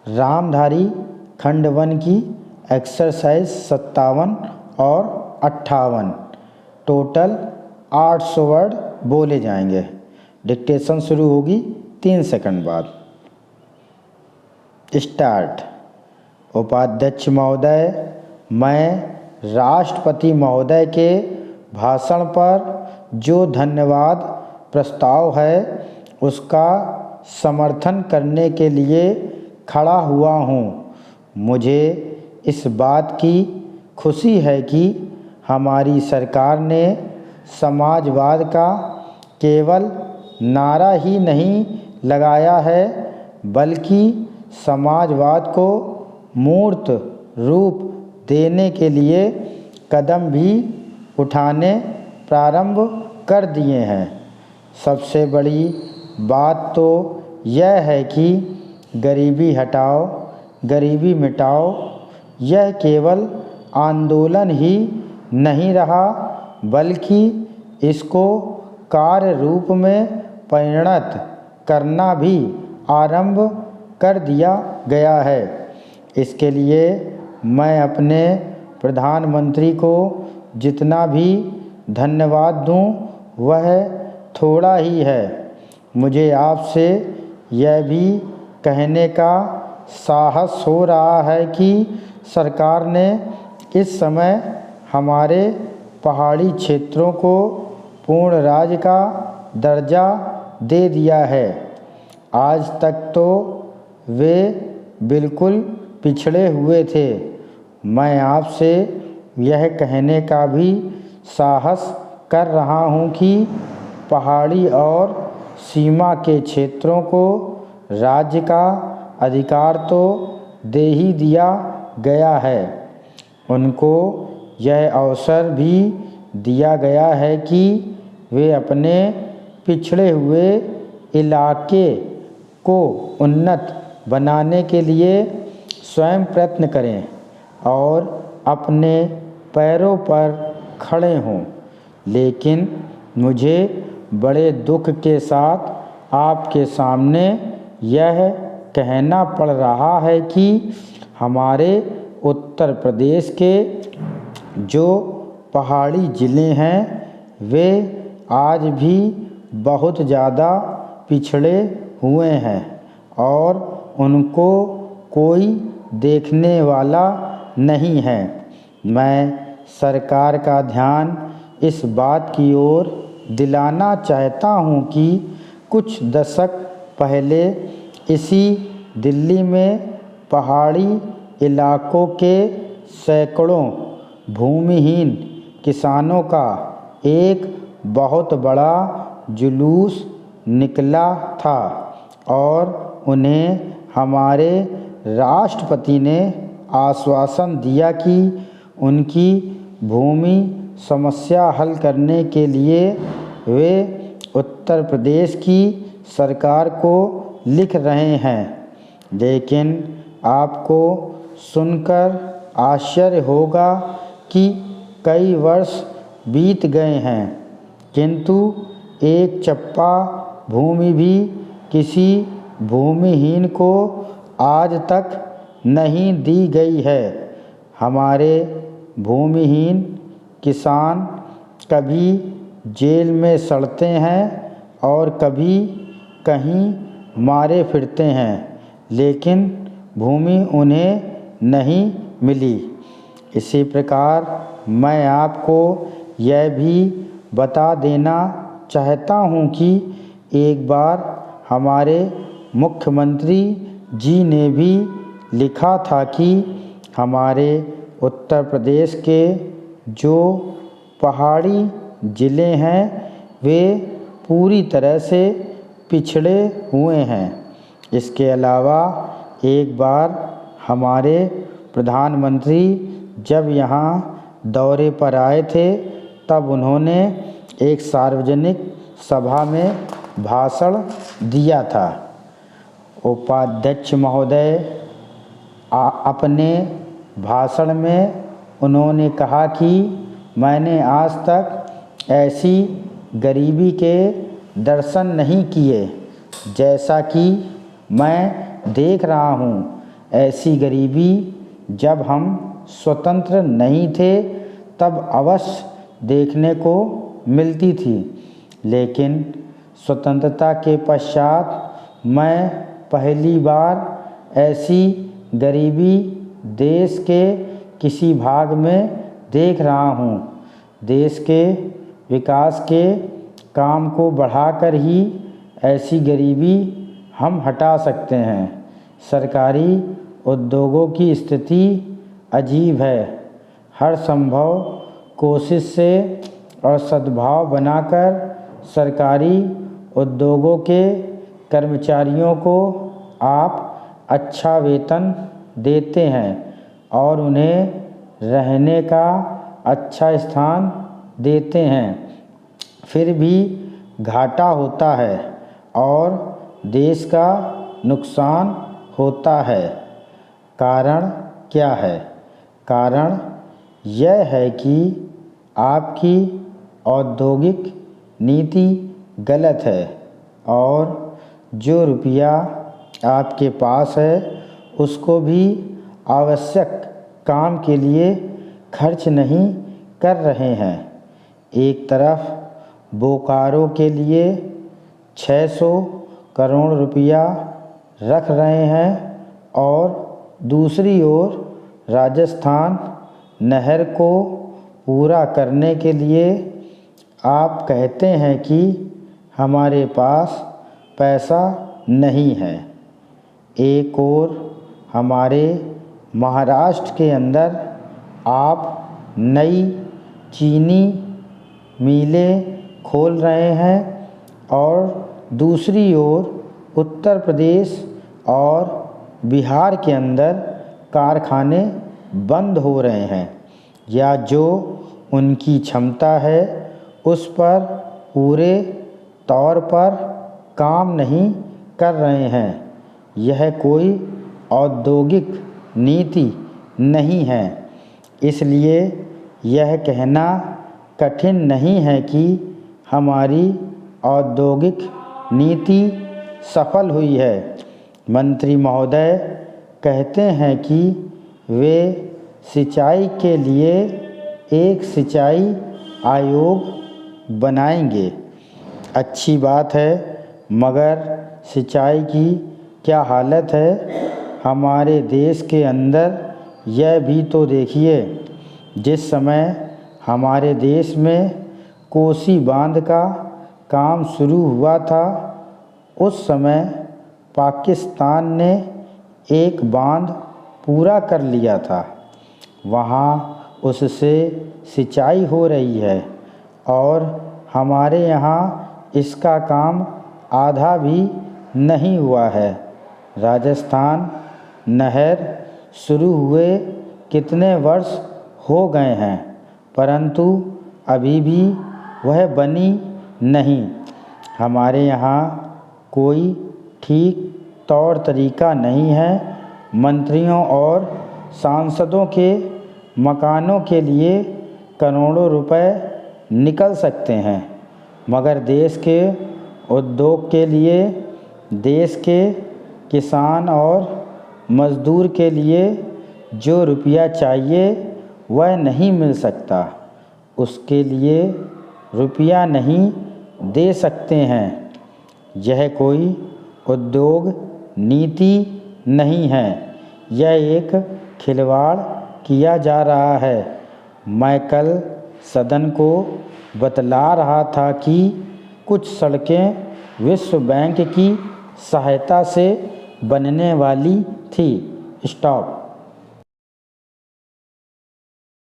रामधारी खंड 1 की एक्सरसाइज 57 और 58 टोटल 800 वर्ड बोले जाएंगे। डिक्टेशन शुरू होगी 3 सेकंड बाद। स्टार्ट। उपाध्यक्ष महोदय, मैं राष्ट्रपति महोदय के भाषण पर जो धन्यवाद प्रस्ताव है उसका समर्थन करने के लिए खड़ा हुआ हूँ। मुझे इस बात की खुशी है कि हमारी सरकार ने समाजवाद का केवल नारा ही नहीं लगाया है बल्कि समाजवाद को मूर्त रूप देने के लिए कदम भी उठाने प्रारंभ कर दिए हैं। सबसे बड़ी बात तो यह है कि गरीबी हटाओ, गरीबी मिटाओ यह केवल आंदोलन ही नहीं रहा बल्कि इसको कार्य रूप में परिणत करना भी आरंभ कर दिया गया है। इसके लिए मैं अपने प्रधानमंत्री को जितना भी धन्यवाद दूं वह थोड़ा ही है। मुझे आपसे यह भी कहने का साहस हो रहा है कि सरकार ने इस समय हमारे पहाड़ी क्षेत्रों को पूर्ण राज्य का दर्जा दे दिया है। आज तक तो वे बिल्कुल पिछड़े हुए थे। मैं आपसे यह कहने का भी साहस कर रहा हूँ कि पहाड़ी और सीमा के क्षेत्रों को राज्य का अधिकार तो दे ही दिया गया है। उनको यह अवसर भी दिया गया है कि वे अपने पिछड़े हुए इलाके को उन्नत बनाने के लिए स्वयं प्रयत्न करें और अपने पैरों पर खड़े हों। लेकिन मुझे बड़े दुख के साथ आपके सामने यह कहना पड़ रहा है कि हमारे उत्तर प्रदेश के जो पहाड़ी ज़िले हैं वे आज भी बहुत ज़्यादा पिछड़े हुए हैं और उनको कोई देखने वाला नहीं है। मैं सरकार का ध्यान इस बात की ओर दिलाना चाहता हूँ कि कुछ दशक पहले इसी दिल्ली में पहाड़ी इलाकों के सैकड़ों भूमिहीन किसानों का एक बहुत बड़ा जुलूस निकला था और उन्हें हमारे राष्ट्रपति ने आश्वासन दिया कि उनकी भूमि समस्या हल करने के लिए वे उत्तर प्रदेश की सरकार को लिख रहे हैं। लेकिन आपको सुनकर आश्चर्य होगा कि कई वर्ष बीत गए हैं किंतु एक चप्पा भूमि भी किसी भूमिहीन को आज तक नहीं दी गई है। हमारे भूमिहीन किसान कभी जेल में सड़ते हैं और कभी कहीं मारे फिरते हैं लेकिन भूमि उन्हें नहीं मिली। इसी प्रकार मैं आपको यह भी बता देना चाहता हूँ कि एक बार हमारे मुख्यमंत्री जी ने भी लिखा था कि हमारे उत्तर प्रदेश के जो पहाड़ी ज़िले हैं वे पूरी तरह से पिछड़े हुए हैं। इसके अलावा एक बार हमारे प्रधानमंत्री जब यहाँ दौरे पर आए थे तब उन्होंने एक सार्वजनिक सभा में भाषण दिया था। उपाध्यक्ष महोदय अपने भाषण में उन्होंने कहा कि मैंने आज तक ऐसी गरीबी के दर्शन नहीं किए जैसा कि मैं देख रहा हूँ। ऐसी गरीबी जब हम स्वतंत्र नहीं थे तब अवश्य देखने को मिलती थी, लेकिन स्वतंत्रता के पश्चात मैं पहली बार ऐसी गरीबी देश के किसी भाग में देख रहा हूँ। देश के विकास के काम को बढ़ाकर ही ऐसी गरीबी हम हटा सकते हैं। सरकारी उद्योगों की स्थिति अजीब है। हर संभव कोशिश से और सद्भाव बनाकर सरकारी उद्योगों के कर्मचारियों को आप अच्छा वेतन देते हैं और उन्हें रहने का अच्छा स्थान देते हैं, फिर भी घाटा होता है और देश का नुकसान होता है। कारण क्या है? कारण यह है कि आपकी औद्योगिक नीति गलत है और जो रुपया आपके पास है उसको भी आवश्यक काम के लिए खर्च नहीं कर रहे हैं। एक तरफ बोकारो के लिए 600 करोड़ रुपया रख रहे हैं और दूसरी ओर राजस्थान नहर को पूरा करने के लिए आप कहते हैं कि हमारे पास पैसा नहीं है। एक और हमारे महाराष्ट्र के अंदर आप नई चीनी मिलें खोल रहे हैं और दूसरी ओर उत्तर प्रदेश और बिहार के अंदर कारखाने बंद हो रहे हैं या जो उनकी क्षमता है उस पर पूरे तौर पर काम नहीं कर रहे हैं। यह कोई औद्योगिक नीति नहीं है। इसलिए यह कहना कठिन नहीं है कि हमारी औद्योगिक नीति सफल हुई है। मंत्री महोदय कहते हैं कि वे सिंचाई के लिए एक सिंचाई आयोग बनाएंगे। अच्छी बात है, मगर सिंचाई की क्या हालत है हमारे देश के अंदर, यह भी तो देखिए। जिस समय हमारे देश में कोसी बांध का काम शुरू हुआ था उस समय पाकिस्तान ने एक बांध पूरा कर लिया था। वहाँ उससे सिंचाई हो रही है और हमारे यहाँ इसका काम आधा भी नहीं हुआ है। राजस्थान नहर शुरू हुए कितने वर्ष हो गए हैं, परंतु अभी भी वह बनी नहीं। हमारे यहाँ कोई ठीक तौर तरीका नहीं है। मंत्रियों और सांसदों के मकानों के लिए करोड़ों रुपए निकल सकते हैं, मगर देश के उद्योग के लिए, देश के किसान और मज़दूर के लिए जो रुपया चाहिए वह नहीं मिल सकता। उसके लिए रुपया नहीं दे सकते हैं। यह कोई उद्योग नीति नहीं है, यह एक खिलवाड़ किया जा रहा है। मैं कल सदन को बतला रहा था कि कुछ सड़कें विश्व बैंक की सहायता से बनने वाली थी। स्टॉप।